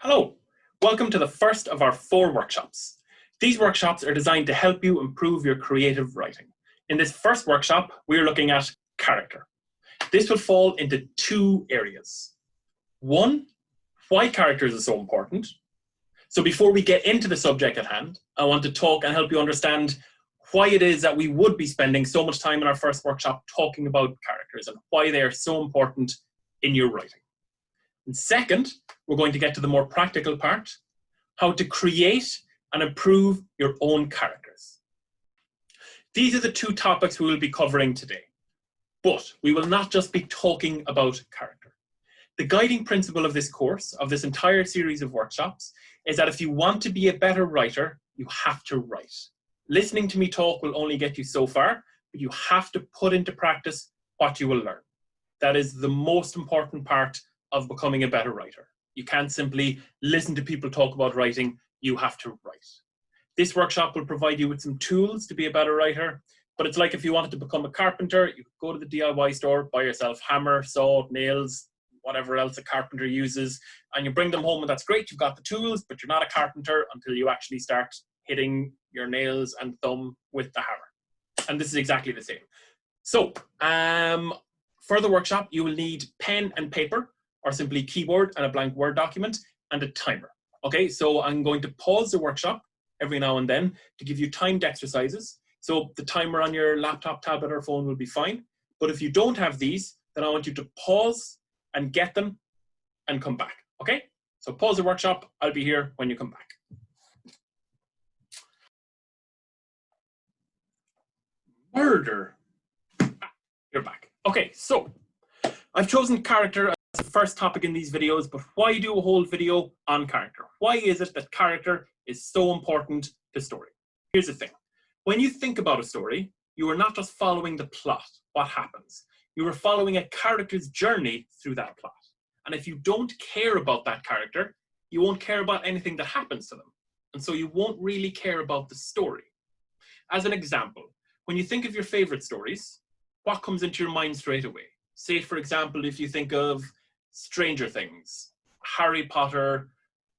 Hello, welcome to the first of our 4 workshops. These workshops are designed to help you improve your creative writing. In this first workshop, we're looking at character. This will fall into 2 areas. 1, why characters are so important. So before we get into the subject at hand, I want to talk and help you understand why it is that we would be spending so much time in our first workshop talking about characters and why they are so important in your writing. And second, we're going to get to the more practical part, how to create and improve your own characters. These are the 2 topics we will be covering today, but we will not just be talking about character. The guiding principle of this course, of this entire series of workshops, is that if you want to be a better writer, you have to write. Listening to me talk will only get you so far, but you have to put into practice what you will learn. That is the most important part of becoming a better writer. You can't simply listen to people talk about writing, you have to write. This workshop will provide you with some tools to be a better writer, but it's like if you wanted to become a carpenter, you could go to the DIY store, buy yourself hammer, saw, nails, whatever else a carpenter uses, and you bring them home and that's great, you've got the tools, but you're not a carpenter until you actually start hitting your nails and thumb with the hammer. And this is exactly the same. So, for the workshop, you will need pen and paper, or simply keyboard and a blank Word document, and a timer. Okay, so I'm going to pause the workshop every now and then to give you timed exercises. So the timer on your laptop, tablet, or phone will be fine. But if you don't have these, then I want you to pause and get them and come back. Okay, so pause the workshop. I'll be here when you come back. Murder. You're back. Okay, so I've chosen character as the first topic in these videos, but why do a whole video on character? Why is it that character is so important to story? Here's the thing. When you think about a story, you are not just following the plot, what happens. You are following a character's journey through that plot. And if you don't care about that character, you won't care about anything that happens to them. And so you won't really care about the story. As an example, when you think of your favorite stories, what comes into your mind straight away? Say, for example, if you think of Stranger Things, Harry Potter,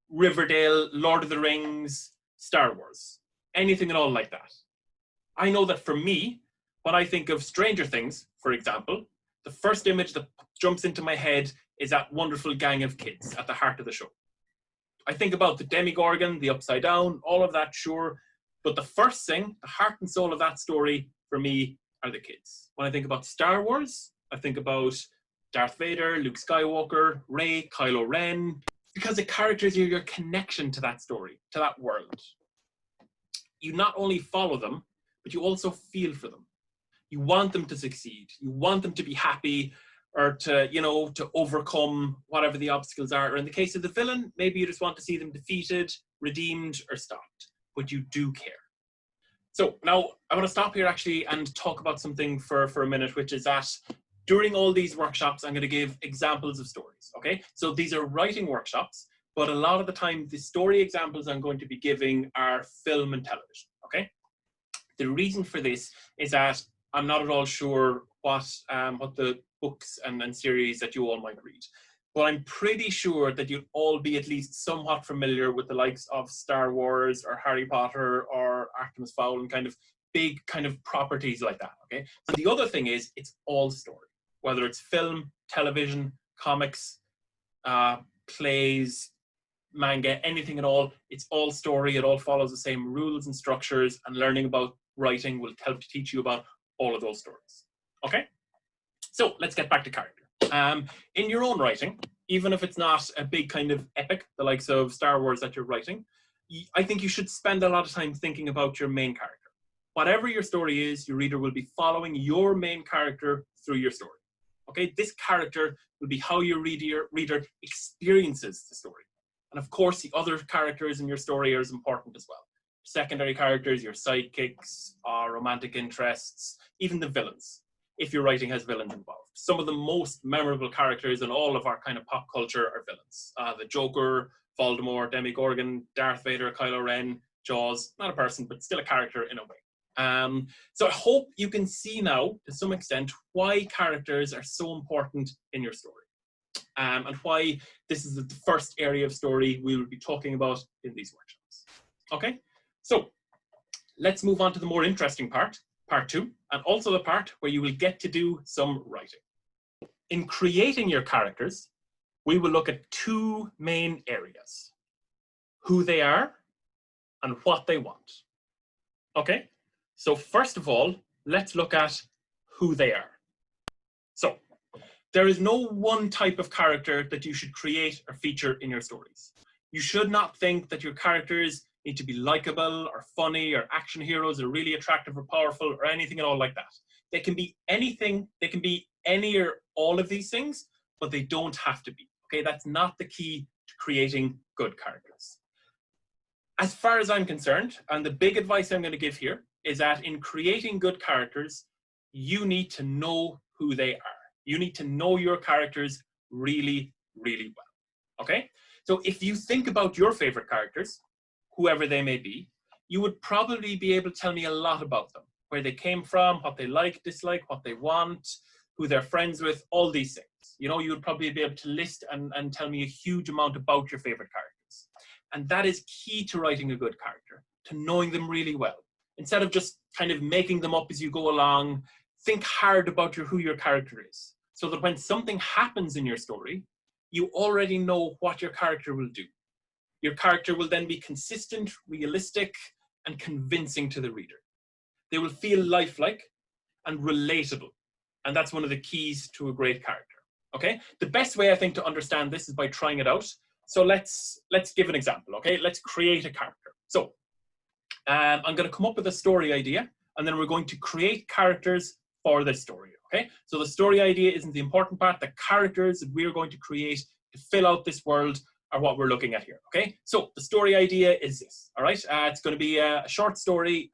Riverdale, Lord of the Rings, Star Wars, anything at all like that. I know that for me, when I think of Stranger Things, for example, the first image that jumps into my head is that wonderful gang of kids at the heart of the show. I think about the Demogorgon, the Upside Down, all of that, sure. But the first thing, the heart and soul of that story for me are the kids. When I think about Star Wars, I think about Darth Vader, Luke Skywalker, Rey, Kylo Ren, because the characters are your connection to that story, to that world. You not only follow them, but you also feel for them. You want them to succeed. You want them to be happy or to, to overcome whatever the obstacles are. Or in the case of the villain, maybe you just want to see them defeated, redeemed, or stopped. But you do care. So now I want to stop here actually and talk about something for a minute, which is that during all these workshops, I'm going to give examples of stories, okay? So these are writing workshops, but a lot of the time, the story examples I'm going to be giving are film and television, okay? The reason for this is that I'm not at all sure what the books and series that you all might read. But I'm pretty sure that you'll all be at least somewhat familiar with the likes of Star Wars or Harry Potter or Artemis Fowl and kind of big kind of properties like that, okay? So the other thing is it's all story, whether it's film, television, comics, plays, manga, anything at all, it's all story, it all follows the same rules and structures, and learning about writing will help to teach you about all of those stories, okay? So let's get back to character. In your own writing, even if it's not a big kind of epic, the likes of Star Wars that you're writing, I think you should spend a lot of time thinking about your main character. Whatever your story is, your reader will be following your main character through your story. Okay, this character will be how your reader experiences the story. And of course, the other characters in your story are as important as well. Secondary characters, your sidekicks, romantic interests, even the villains, if your writing has villains involved. Some of the most memorable characters in all of our kind of pop culture are villains. The Joker, Voldemort, Demogorgon, Darth Vader, Kylo Ren, Jaws, not a person, but still a character in a way. So I hope you can see now, to some extent, why characters are so important in your story. and why this is the first area of story we will be talking about in these workshops. Okay, so let's move on to the more interesting part, part 2, and also the part where you will get to do some writing. In creating your characters, we will look at 2 main areas: who they are and what they want. Okay, so first of all, let's look at who they are. So there is no one type of character that you should create or feature in your stories. You should not think that your characters need to be likable or funny or action heroes or really attractive or powerful or anything at all like that. They can be anything, they can be any or all of these things, but they don't have to be. Okay, that's not the key to creating good characters. As far as I'm concerned, and the big advice I'm going to give here is that in creating good characters, you need to know who they are. You need to know your characters really, really well. Okay? So if you think about your favorite characters, whoever they may be, you would probably be able to tell me a lot about them, where they came from, what they like, dislike, what they want, who they're friends with, all these things. You know, you would probably be able to list and tell me a huge amount about your favorite characters. And that is key to writing a good character, to knowing them really well. Instead of just kind of making them up as you go along, think hard about who your character is, so that when something happens in your story, you already know what your character will do. Your character will then be consistent, realistic, and convincing to the reader. They will feel lifelike and relatable. And that's one of the keys to a great character. Okay? The best way, I think, to understand this is by trying it out. So let's give an example, okay? Let's create a character. So I'm going to come up with a story idea, and then we're going to create characters for this story, okay? So the story idea isn't the important part. The characters that we're going to create to fill out this world are what we're looking at here, okay? So the story idea is this, all right? It's going to be a short story.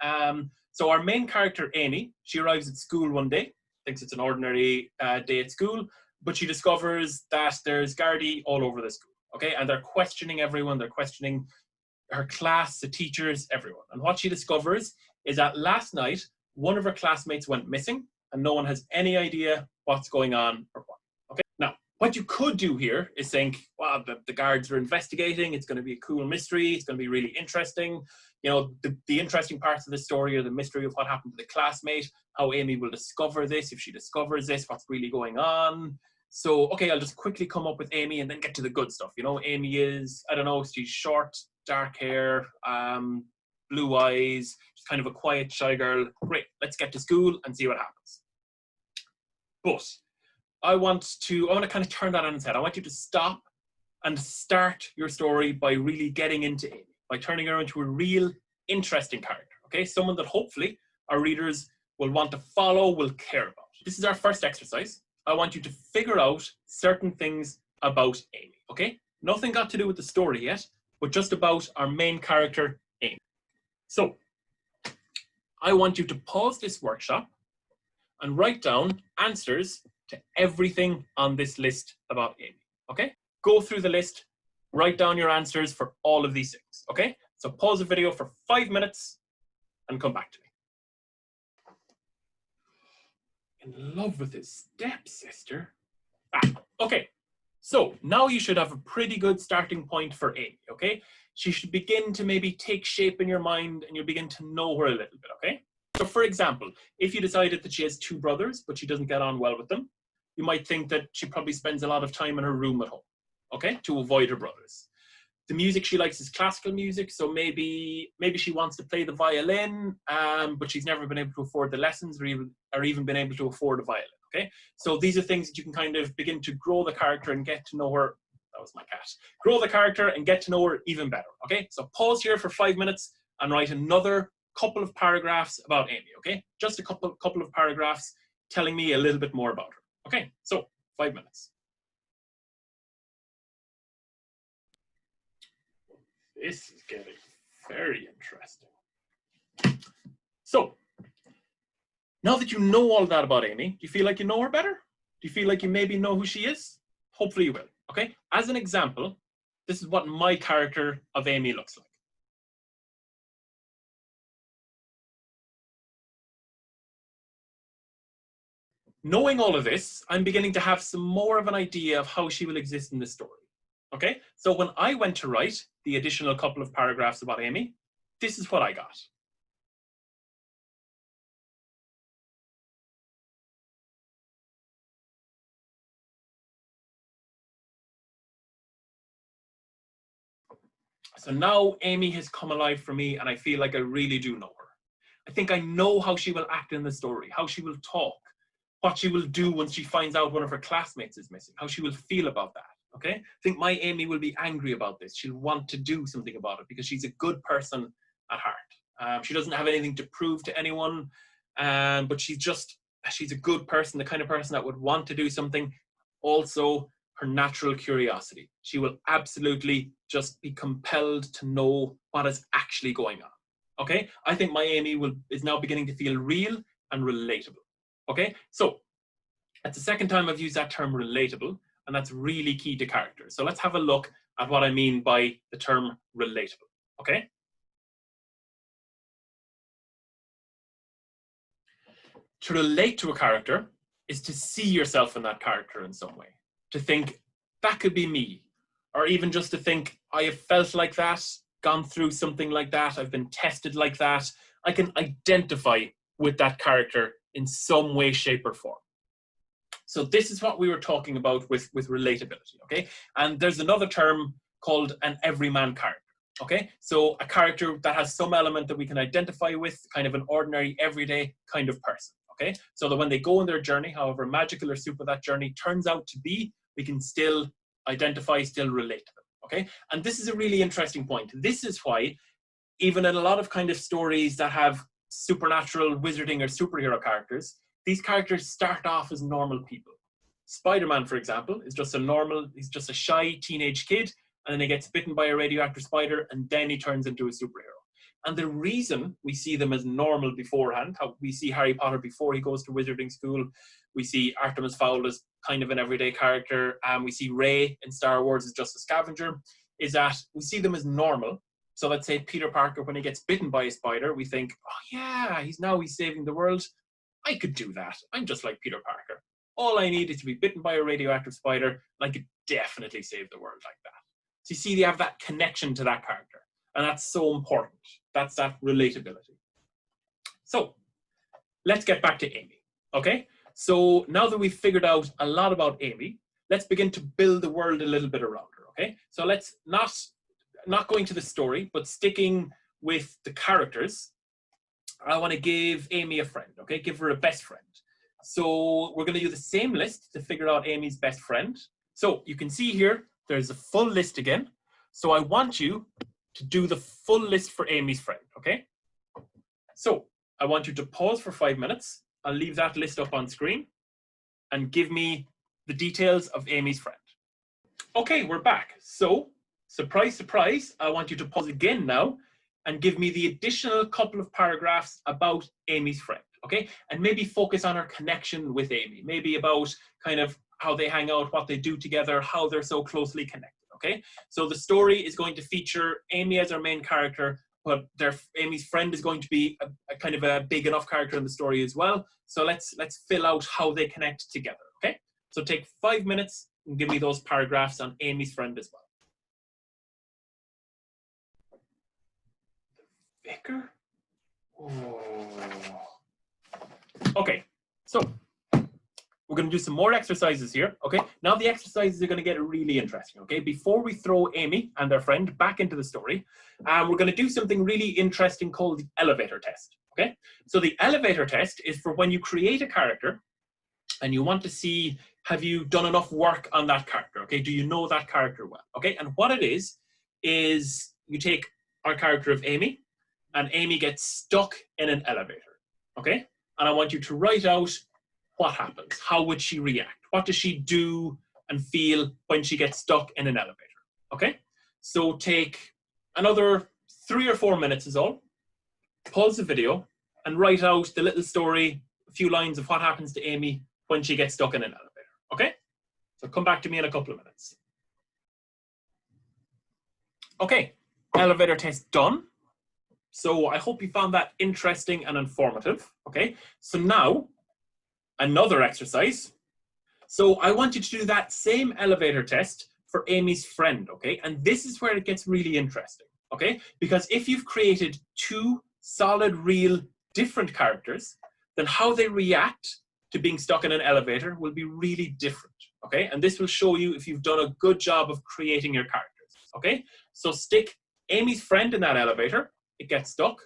So our main character, Amy, she arrives at school one day, thinks it's an ordinary day at school, but she discovers that there's Gardaí all over the school, okay? And they're questioning everyone. They're questioning her class, the teachers, everyone. And what she discovers is that last night, one of her classmates went missing, and no one has any idea what's going on or what. Okay. Now, what you could do here is think, wow, the guards are investigating. It's going to be a cool mystery. It's going to be really interesting. You know, the interesting parts of the story are the mystery of what happened to the classmate, how Amy will discover this, if she discovers this, what's really going on. So, okay, I'll just quickly come up with Amy and then get to the good stuff. You know, Amy is, I don't know, she's short, dark hair, blue eyes, she's kind of a quiet, shy girl. Great, let's get to school and see what happens. But I want to kind of turn that on its head. I want you to stop and start your story by really getting into Amy, by turning her into a real interesting character, okay? Someone that hopefully our readers will want to follow, will care about. This is our first exercise. I want you to figure out certain things about Amy, okay? Nothing got to do with the story yet, but just about our main character, Amy. So, I want you to pause this workshop and write down answers to everything on this list about Amy, okay? Go through the list, write down your answers for all of these things, okay? So pause the video for 5 minutes and come back to me. In love with his stepsister. Okay. So now you should have a pretty good starting point for Amy, okay? She should begin to maybe take shape in your mind and you'll begin to know her a little bit, okay? So for example, if you decided that she has 2 brothers, but she doesn't get on well with them, you might think that she probably spends a lot of time in her room at home, okay? To avoid her brothers. The music she likes is classical music, so maybe she wants to play the violin, but she's never been able to afford the lessons or even been able to afford a violin, okay? So these are things that you can kind of begin to grow the character and get to know her. That was my cat. Grow the character and get to know her even better, okay? So pause here for 5 minutes and write another couple of paragraphs about Amy, okay? Just a couple of paragraphs telling me a little bit more about her. Okay, so 5 minutes. This is getting very interesting. So, now that you know all that about Amy, do you feel like you know her better? Do you feel like you maybe know who she is? Hopefully you will, okay? As an example, this is what my character of Amy looks like. knowing all of this, I'm beginning to have some more of an idea of how she will exist in the story. Okay, so when I went to write the additional couple of paragraphs about Amy, this is what I got. So now Amy has come alive for me, and I feel like I really do know her. I think I know how she will act in the story, how she will talk, what she will do when she finds out one of her classmates is missing, how she will feel about that. Okay, I think my Amy will be angry about this. She'll want to do something about it because she's a good person at heart. She doesn't have anything to prove to anyone, but she's a good person, the kind of person that would want to do something. Also, her natural curiosity. She will absolutely just be compelled to know what is actually going on. Okay, I think my Amy is now beginning to feel real and relatable. Okay, so that's the second time I've used that term relatable, and that's really key to character. So let's have a look at what I mean by the term relatable. Okay, to relate to a character is to see yourself in that character in some way, to think that could be me, or even just to think I have felt like that, gone through something like that, I've been tested like that. I can identify with that character in some way, shape, or form. So this is what we were talking about with relatability, okay? And there's another term called an everyman character, okay? So a character that has some element that we can identify with, kind of an ordinary, everyday kind of person, okay? So that when they go on their journey, however magical or super that journey turns out to be, we can still identify, still relate to them, okay? And this is a really interesting point. This is why even in a lot of kind of stories that have supernatural, wizarding, or superhero characters, these characters start off as normal people. Spider-Man, for example, is just he's just a shy teenage kid, and then he gets bitten by a radioactive spider, and then he turns into a superhero. And the reason we see them as normal beforehand, how we see Harry Potter before he goes to wizarding school, we see Artemis Fowl as kind of an everyday character, and we see Rey in Star Wars as just a scavenger, is that we see them as normal. So let's say Peter Parker, when he gets bitten by a spider, we think, oh yeah, he's saving the world. I could do that. I'm just like Peter Parker. All I need is to be bitten by a radioactive spider, and I could definitely save the world like that. So you see, they have that connection to that character, and that's so important. That's that relatability. So let's get back to Amy, okay? So now that we've figured out a lot about Amy, let's begin to build the world a little bit around her, okay? So let's not going to the story, but sticking with the characters, I want to give Amy a friend, okay? Give her a best friend. So we're going to do the same list to figure out Amy's best friend. So you can see here, there's a full list again. So I want you to do the full list for Amy's friend, okay? So I want you to pause for 5 minutes. I'll leave that list up on screen and give me the details of Amy's friend. Okay, we're back. So surprise, surprise, I want you to pause again now and give me the additional couple of paragraphs about Amy's friend, okay? And maybe focus on her connection with Amy, maybe about kind of how they hang out, what they do together, how they're so closely connected, okay? So the story is going to feature Amy as our main character, but Amy's friend is going to be a kind of a big enough character in the story as well. So let's fill out how they connect together, okay? So take 5 minutes and give me those paragraphs on Amy's friend as well. Vicar? Oh. Okay, so we're going to do some more exercises here, okay? Now the exercises are going to get really interesting, okay? Before we throw Amy and their friend back into the story, we're going to do something really interesting called the elevator test, okay? So the elevator test is for when you create a character and you want to see, have you done enough work on that character, okay? Do you know that character well, okay? And what it is you take our character of Amy, and Amy gets stuck in an elevator, okay? And I want you to write out what happens. How would she react? What does she do and feel when she gets stuck in an elevator, okay? So take another 3 or 4 minutes is all. Pause the video and write out the little story, a few lines of what happens to Amy when she gets stuck in an elevator, okay? So come back to me in a couple of minutes. Okay, elevator test done. So I hope you found that interesting and informative, okay? So now another exercise. So I want you to do that same elevator test for Amy's friend, okay? And this is where it gets really interesting, okay? Because if you've created two solid, real, different characters, then how they react to being stuck in an elevator will be really different, okay? And this will show you if you've done a good job of creating your characters, okay? So stick Amy's friend in that elevator, it gets stuck,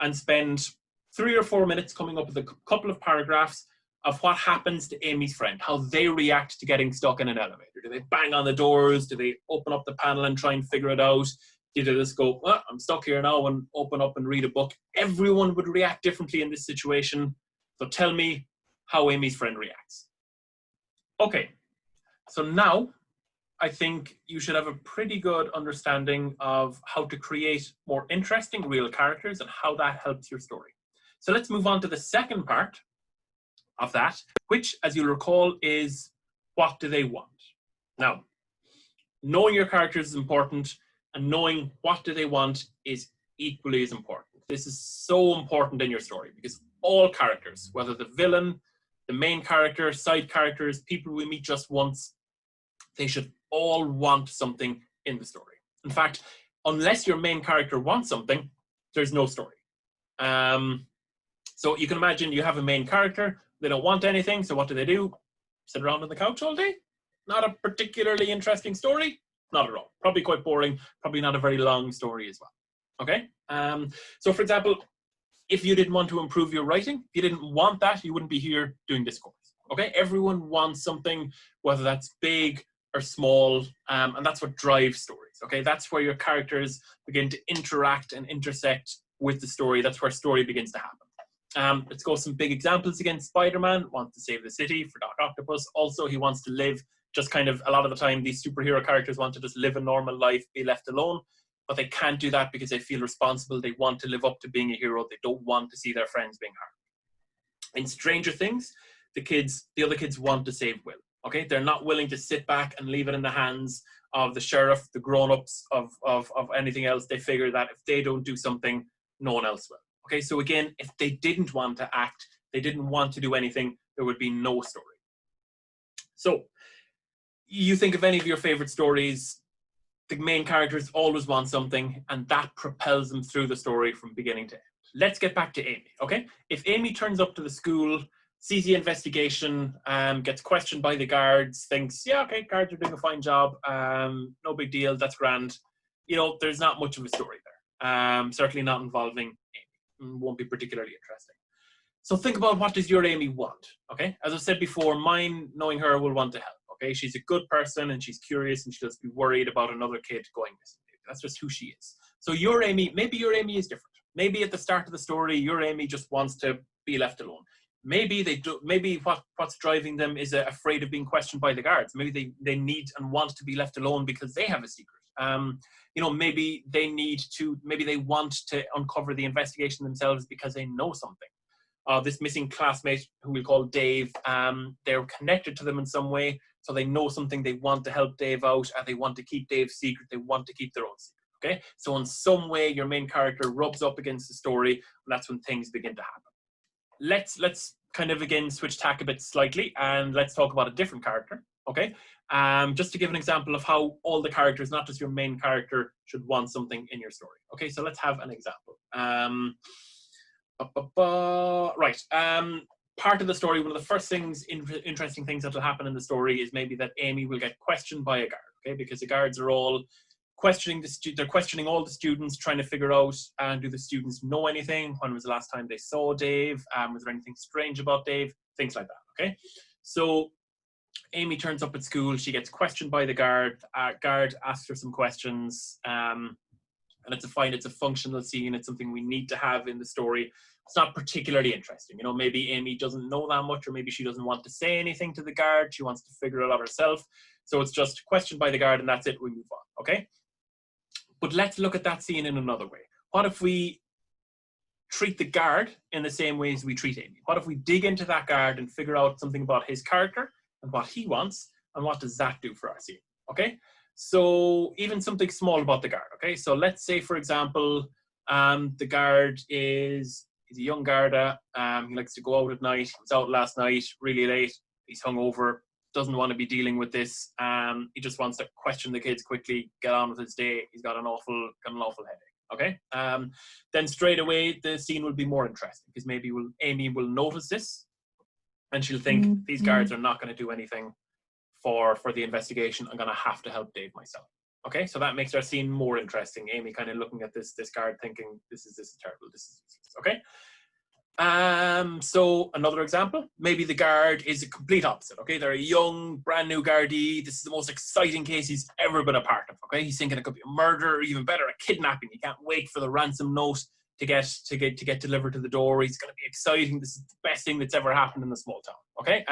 and spend 3 or 4 minutes coming up with a couple of paragraphs of what happens to Amy's friend, how they react to getting stuck in an elevator. Do they bang on the doors? Do they open up the panel and try and figure it out? Do they just go, oh, I'm stuck here now, and open up and read a book? Everyone would react differently in this situation. So tell me how Amy's friend reacts. Okay, so now I think you should have a pretty good understanding of how to create more interesting real characters and how that helps your story. So let's move on to the second part of that, which, as you'll recall, is what do they want? Now, knowing your characters is important, and knowing what do they want is equally as important. This is so important in your story because all characters, whether the villain, the main character, side characters, people we meet just once, they should all want something in the story. In fact, unless your main character wants something, there's no story. So you can imagine you have a main character, they don't want anything, so what do? Sit around on the couch all day? Not a particularly interesting story? Not at all. Probably quite boring, probably not a very long story as well. Okay? So for example, if you didn't want to improve your writing, if you didn't want that, you wouldn't be here doing this course. Okay? Everyone wants something, whether that's big or small, and that's what drives stories. Okay? That's where your characters begin to interact and intersect with the story. That's where story begins to happen. Let's go some big examples again. Spider-Man wants to save the city for Doc Octopus. Also, he wants to live just kind of, a lot of the time, these superhero characters want to just live a normal life, be left alone, but they can't do that because they feel responsible. They want to live up to being a hero. They don't want to see their friends being harmed. In Stranger Things, the other kids want to save Will. Okay, they're not willing to sit back and leave it in the hands of the sheriff, the grown-ups, of anything else. They figure that if they don't do something, no one else will. Okay, so again, if they didn't want to act, they didn't want to do anything, there would be no story. So, you think of any of your favorite stories, the main characters always want something, and that propels them through the story from beginning to end. Let's get back to Amy, okay? If Amy turns up to the school, sees the investigation, gets questioned by the guards, thinks, yeah, okay, guards are doing a fine job, no big deal, that's grand. You know, there's not much of a story there. Certainly not involving Amy. Won't be particularly interesting. So think about, what does your Amy want? Okay, as I said before, mine, knowing her, will want to help. Okay, she's a good person and she's curious and she doesn't be worried about another kid going missing. That's just who she is. So your Amy, maybe your Amy is different. Maybe at the start of the story, your Amy just wants to be left alone. Maybe they do. Maybe what's driving them is afraid of being questioned by the guards. Maybe they need and want to be left alone because they have a secret. You know, maybe they want to uncover the investigation themselves because they know something. This missing classmate, who we'll call Dave, they're connected to them in some way, so they know something. They want to help Dave out, and they want to keep Dave's secret. They want to keep their own secret. Okay, so in some way, your main character rubs up against the story, and that's when things begin to happen. Let's kind of again switch tack a bit slightly, and let's talk about a different character. Okay, just to give an example of how all the characters, not just your main character, should want something in your story. Okay, so let's have an example. Right. Part of the story, one of the first things, interesting things that will happen in the story is maybe that Amy will get questioned by a guard. Okay, because the guards are all questioning they're questioning all the students, trying to figure out, do the students know anything? When was the last time they saw Dave? Was there anything strange about Dave? Things like that. Okay, so Amy turns up at school. She gets questioned by the guard. Guard asks her some questions, and it's a functional scene. It's something we need to have in the story. It's not particularly interesting. You know, maybe Amy doesn't know that much, or maybe she doesn't want to say anything to the guard. She wants to figure it out herself. So it's just questioned by the guard, and that's it. We move on. Okay. But let's look at that scene in another way. What if we treat the guard in the same way as we treat Amy? What if we dig into that guard and figure out something about his character and what he wants, and what does that do for our scene? Okay, so even something small about the guard. Okay, so let's say, for example, the guard is He's a young Garda. He likes to go out at night. He was out last night, really late. He's hungover. Doesn't want to be dealing with this. He just wants to question the kids quickly, get on with his day. He's got an awful headache. Okay. Then straight away the scene will be more interesting because maybe Amy will notice this, and she'll think these guards are not going to do anything for the investigation. I'm going to have to help Dave myself. Okay, so that makes our scene more interesting. Amy kind of looking at this guard thinking, this is terrible, this is useless. Okay. So another example, maybe the guard is a complete opposite. Okay, they're a young, brand new guardie. This is the most exciting case he's ever been a part of. Okay, he's thinking it could be a murder, or even better, a kidnapping. He can't wait for the ransom note to get delivered to the door. He's going to be exciting. This is the best thing that's ever happened in the small town. Okay,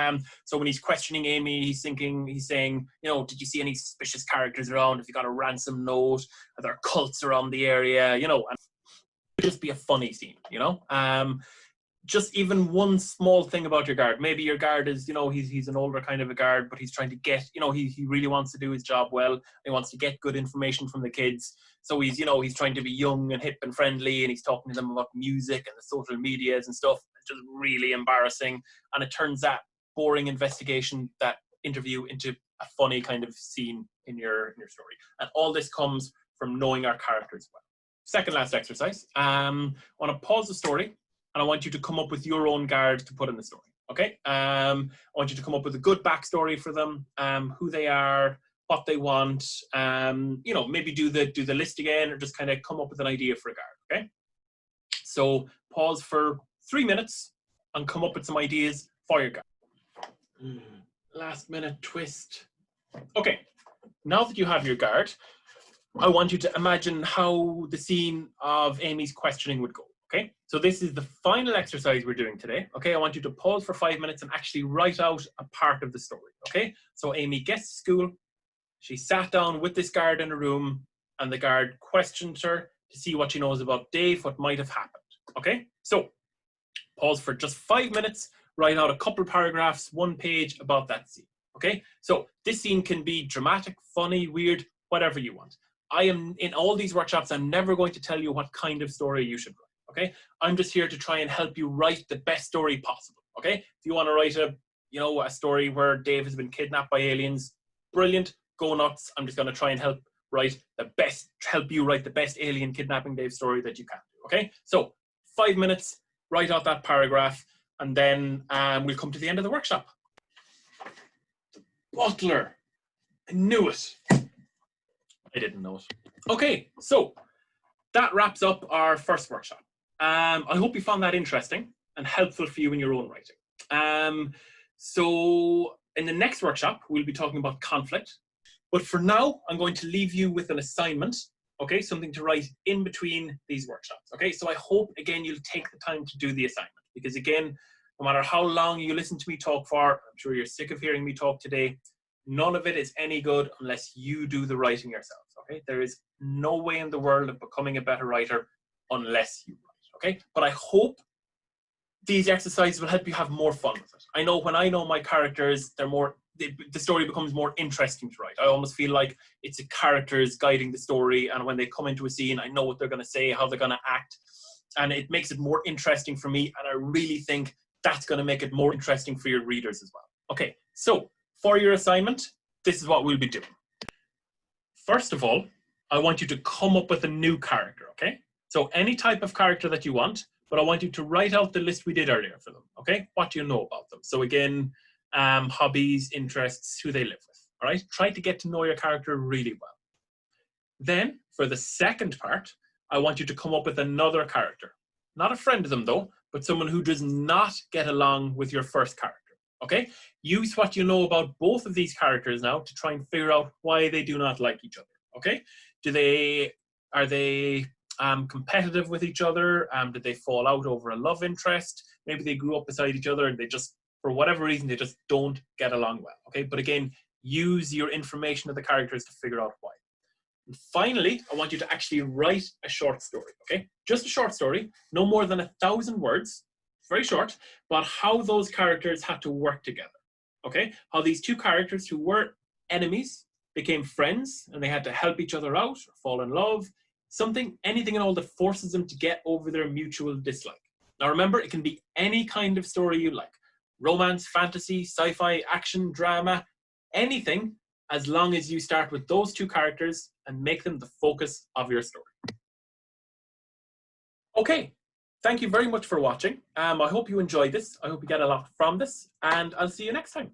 so when he's questioning Amy, he's saying, you know, did you see any suspicious characters around? Have you got a ransom note? Are there cults around the area? You know, and it would just be a funny scene. You know, just even one small thing about your guard. Maybe your guard is, you know, he's an older kind of a guard, but he's trying to get, you know, he really wants to do his job well. He wants to get good information from the kids. So he's, you know, he's trying to be young and hip and friendly, and he's talking to them about music and the social medias and stuff. It's just really embarrassing. And it turns that boring investigation, that interview, into a funny kind of scene in your story. And all this comes from knowing our characters well. Second last exercise. I want to pause the story, and I want you to come up with your own guard to put in the story. Okay? I want you to come up with a good backstory for them, who they are, what they want. You know, maybe do the list again, or just kind of come up with an idea for a guard. Okay? So pause for 3 minutes and come up with some ideas for your guard. Last minute twist. Okay. Now that you have your guard, I want you to imagine how the scene of Amy's questioning would go. Okay, so this is the final exercise we're doing today. Okay, I want you to pause for 5 minutes and actually write out a part of the story. Okay, so Amy gets to school. She sat down with this guard in a room, and the guard questioned her to see what she knows about Dave, what might have happened. Okay, so pause for just 5 minutes, write out a couple paragraphs, 1 page about that scene. Okay, so this scene can be dramatic, funny, weird, whatever you want. I am, in all these workshops, I'm never going to tell you what kind of story you should write. Okay, I'm just here to try and help you write the best story possible. Okay, if you want to write a story where Dave has been kidnapped by aliens, brilliant, go nuts. I'm just going to try and help you write the best alien kidnapping Dave story that you can do. Okay, so 5 minutes, write out that paragraph, and then we'll come to the end of the workshop. The butler, I knew it. I didn't know it. Okay, so that wraps up our first workshop. I hope you found that interesting and helpful for you in your own writing. So in the next workshop, we'll be talking about conflict. But for now, I'm going to leave you with an assignment, okay? Something to write in between these workshops, okay? So I hope, again, you'll take the time to do the assignment. Because again, no matter how long you listen to me talk for, I'm sure you're sick of hearing me talk today, none of it is any good unless you do the writing yourself, okay? There is no way in the world of becoming a better writer unless you write. Okay, but I hope these exercises will help you have more fun with it. I know when I know my characters, the story becomes more interesting to write. I almost feel like it's the characters guiding the story, and when they come into a scene, I know what they're going to say, how they're going to act, and it makes it more interesting for me, and I really think that's going to make it more interesting for your readers as well. Okay, so for your assignment, this is what we'll be doing. First of all, I want you to come up with a new character, okay? So any type of character that you want, but I want you to write out the list we did earlier for them, okay? What do you know about them? So again, hobbies, interests, who they live with, all right? Try to get to know your character really well. Then, for the second part, I want you to come up with another character. Not a friend of them, though, but someone who does not get along with your first character, okay? Use what you know about both of these characters now to try and figure out why they do not like each other, okay? Are they competitive with each other? Did they fall out over a love interest? Maybe they grew up beside each other and they just, for whatever reason, they just don't get along well, okay? But again, use your information of the characters to figure out why. And finally, I want you to actually write a short story, okay? Just a short story, no more than 1,000 words, very short, but how those characters had to work together, okay? How these two characters who were enemies became friends and they had to help each other out or fall in love. Anything and all that forces them to get over their mutual dislike. Now remember, it can be any kind of story you like. Romance, fantasy, sci-fi, action, drama, anything, as long as you start with those two characters and make them the focus of your story. Okay, thank you very much for watching. I hope you enjoyed this. I hope you get a lot from this, and I'll see you next time.